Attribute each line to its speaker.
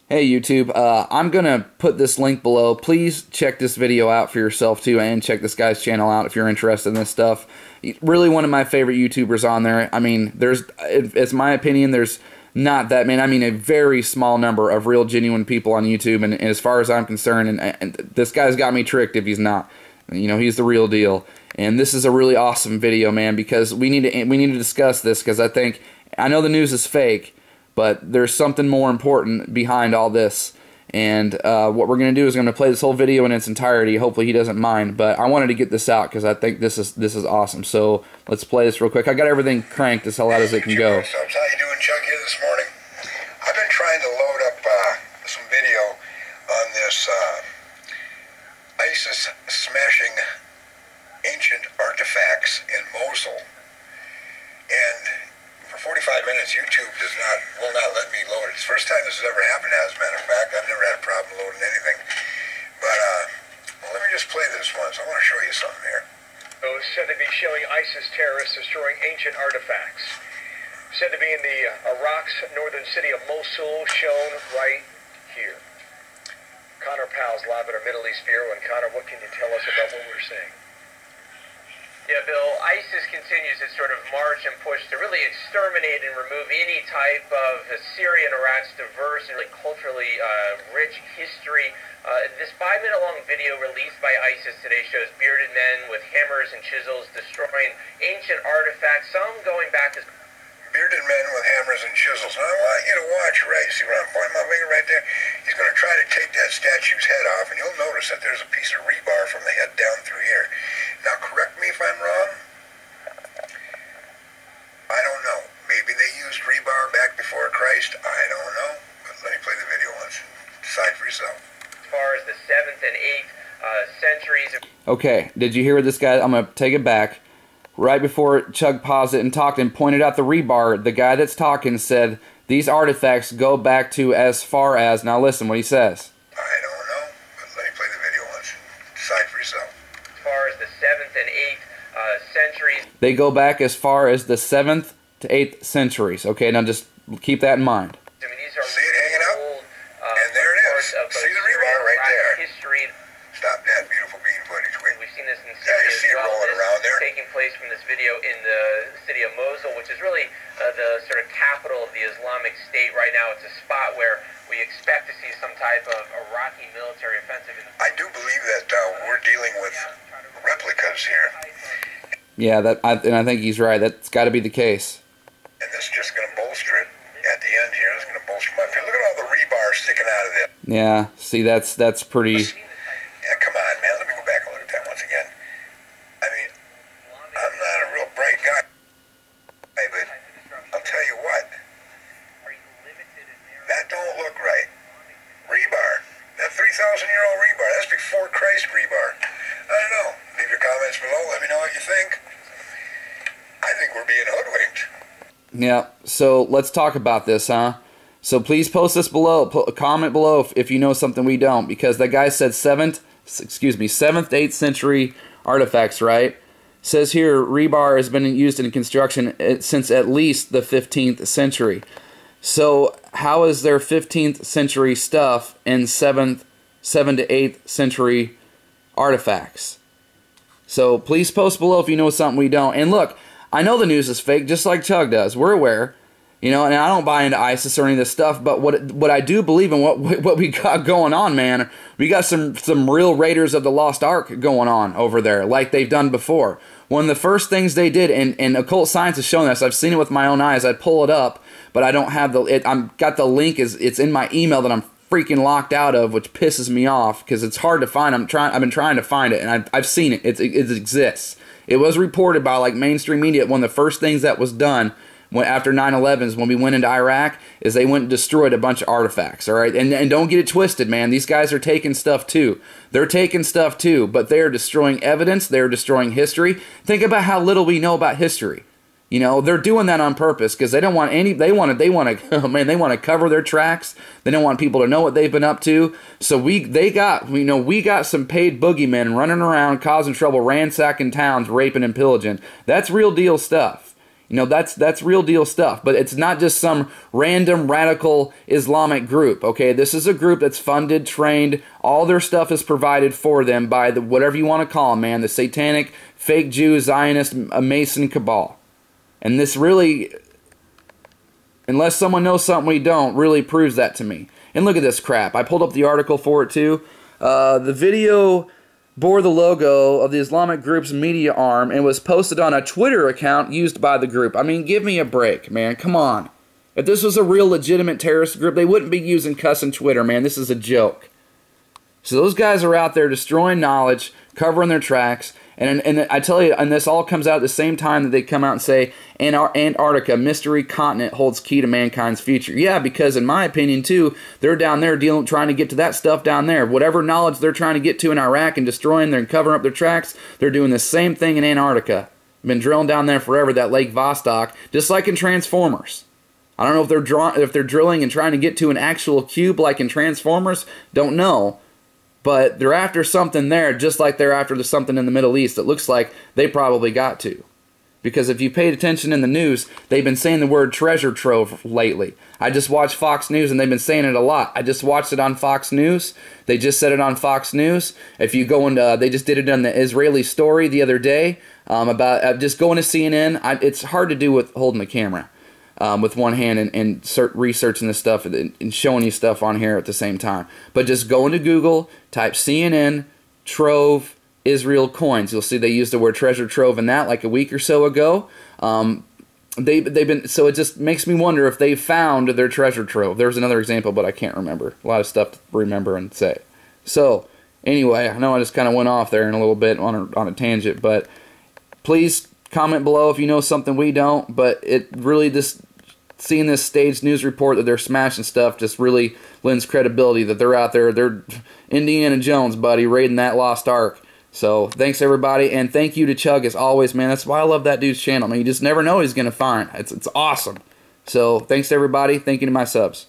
Speaker 1: Hey YouTube, I'm going to put this link below. Please check this video out for yourself too, and check this guy's channel out if you're interested in this stuff. Really one of my favorite YouTubers on there. I mean, it's my opinion, there's not that many, I mean a very small number of real genuine people on YouTube, and as far as I'm concerned, and this guy's got me tricked if he's not. You know, he's the real deal. And this is a really awesome video, man, because we need to discuss this, because I know the news is fake, but there's something more important behind all this. And what we're going to do is going to play this whole video in its entirety. Hopefully he doesn't mind. But I wanted to get this out because I think this is awesome. So let's play this real quick. I got everything cranked as hell out as it can go.
Speaker 2: So how you doing, Chuck, here this morning? I've been trying to load up some video on this ISIS smashing ancient artifacts in Mosul. And for 45 minutes, YouTube will not let me load it. It's the first time this has ever happened, as a matter of fact. I've never had a problem loading anything. But, well, let me just play this once. I want to show you something here.
Speaker 3: Those said to be showing ISIS terrorists destroying ancient artifacts. Said to be in the Iraq's northern city of Mosul, shown right here. Connor Powell's live at our Middle East Bureau. And Connor, what can you tell us about what we're seeing?
Speaker 4: Yeah, Bill, ISIS continues its sort of march and push to really exterminate and remove any type of Syria and Iraq's diverse and really culturally rich history. This 5-minute-long video released by ISIS today shows bearded men with hammers and chisels destroying ancient artifacts, some going back as...
Speaker 2: Bearded men with hammers and chisels. Now, I want you to watch, right? See where I'm pointing my finger right there? He's going to try to take that statue's head off, and you'll notice that there's a piece of rebar from the head down through here. Now, correct me if I'm wrong. I don't know. Maybe they used rebar back before Christ. I don't know. But let me play the video once. Decide for yourself.
Speaker 4: As far as the 7th and 8th centuries.
Speaker 1: Okay, did you hear this guy? I'm going to take it back. Right before Chug paused it and talked and pointed out the rebar, the guy that's talking said, these artifacts go back to as far as... Now listen what he says.
Speaker 2: I don't know. But let me play the video once. Decide for yourself.
Speaker 4: As far as the 7th and 8th centuries.
Speaker 1: They go back as far as the 7th to 8th centuries. Okay, now just keep that in mind.
Speaker 4: I mean, these are
Speaker 2: see it hanging up?
Speaker 4: Old,
Speaker 2: and there it is. See the rebar right there.
Speaker 4: History.
Speaker 2: Stop that beautiful bean footage. Wait.
Speaker 4: We've seen this in
Speaker 2: Syria. Yeah, you see it rolling around there.
Speaker 4: Taking place from this video in the city of Mosul, which is really the sort of capital of the Islamic State right now. It's a spot where we expect to see some type of Iraqi military offensive.
Speaker 2: I do believe that we're dealing with replicas here.
Speaker 1: Yeah, and I think he's right. That's got to be the case.
Speaker 2: And this is just going to bolster it. At the end here, it's going to bolster my opinion. Look at all the rebar sticking out of it.
Speaker 1: Yeah, see, that's pretty...
Speaker 2: Yeah, come on, man. Let me go back and look at that once again. I mean, I'm not a real bright guy, but I'll tell you what. That don't look right. Rebar. That 3,000-year-old rebar. That's before Christ rebar. I don't know. Leave your comments below. Let me know what you think. I think we're being hoodwinked.
Speaker 1: Yeah, so let's talk about this, huh? So please post this below, comment below if you know something we don't, because that guy said 7th to 8th century artifacts, right? Says here rebar has been used in construction since at least the 15th century. So how is there 15th century stuff in 7th to 8th century artifacts? So please post below if you know something we don't. And look, I know the news is fake, just like Chug does. We're aware. You know, and I don't buy into ISIS or any of this stuff, but what I do believe in, what we got going on, man, we got some real Raiders of the Lost Ark going on over there, like they've done before. One of the first things they did, and occult science has shown this, I've seen it with my own eyes, I'd pull it up, but I don't have I've got the link, it's in my email that I'm freaking locked out of, which pisses me off, because it's hard to find. I've been trying to find it, and I've seen it, it exists. It was reported by like mainstream media, one of the first things that was done after 9/11, when we went into Iraq, is they went and destroyed a bunch of artifacts, all right? And don't get it twisted, man. These guys are taking stuff too. They're taking stuff too, but they're destroying evidence. They're destroying history. Think about how little we know about history. You know, they're doing that on purpose because they don't want any. They want to. Oh man, they want to cover their tracks. They don't want people to know what they've been up to. So we got some paid boogeymen running around causing trouble, ransacking towns, raping and pillaging. That's real deal stuff. You know, that's real deal stuff. But it's not just some random radical Islamic group, okay? This is a group that's funded, trained, all their stuff is provided for them by the whatever you want to call them, man, the satanic, fake Jew, Zionist, Mason cabal. And this really, unless someone knows something we don't, really proves that to me. And look at this crap. I pulled up the article for it too. The video bore the logo of the Islamic group's media arm and was posted on a Twitter account used by the group. I mean, give me a break, man. Come on. If this was a real legitimate terrorist group, they wouldn't be using cussing Twitter, man. This is a joke. So those guys are out there destroying knowledge, covering their tracks, and I tell you, and this all comes out at the same time that they come out and say, Antarctica, mystery continent, holds key to mankind's future. Yeah, because in my opinion, too, they're down there trying to get to that stuff down there. Whatever knowledge they're trying to get to in Iraq and destroying and covering up their tracks, they're doing the same thing in Antarctica. Been drilling down there forever, that Lake Vostok, just like in Transformers. I don't know if they're drilling and trying to get to an actual cube like in Transformers. Don't know. But they're after something there, just like they're after something in the Middle East. It looks like they probably got to. Because if you paid attention in the news, they've been saying the word treasure trove lately. I just watched Fox News, and they've been saying it a lot. I just watched it on Fox News. They just said it on Fox News. If you go into, they just did it on the Israeli story the other day about just going to CNN. It's hard to do with holding the camera with one hand and researching this stuff and showing you stuff on here at the same time. But just go into Google, type CNN, Trove, Israel coins. You'll see they used the word treasure trove in that like a week or so ago. They've been, so it just makes me wonder if they found their treasure trove. There's another example, but I can't remember. A lot of stuff to remember and say. So anyway, I know I just kind of went off there in a little bit on a tangent, but please comment below if you know something we don't. But it really just seeing this staged news report that they're smashing stuff just really lends credibility that they're out there. They're Indiana Jones, buddy, raiding that lost ark. So thanks everybody, and thank you to Chug as always, man. That's why I love that dude's channel. I mean, you just never know what he's gonna find. It's awesome. So thanks to everybody. Thank you to my subs.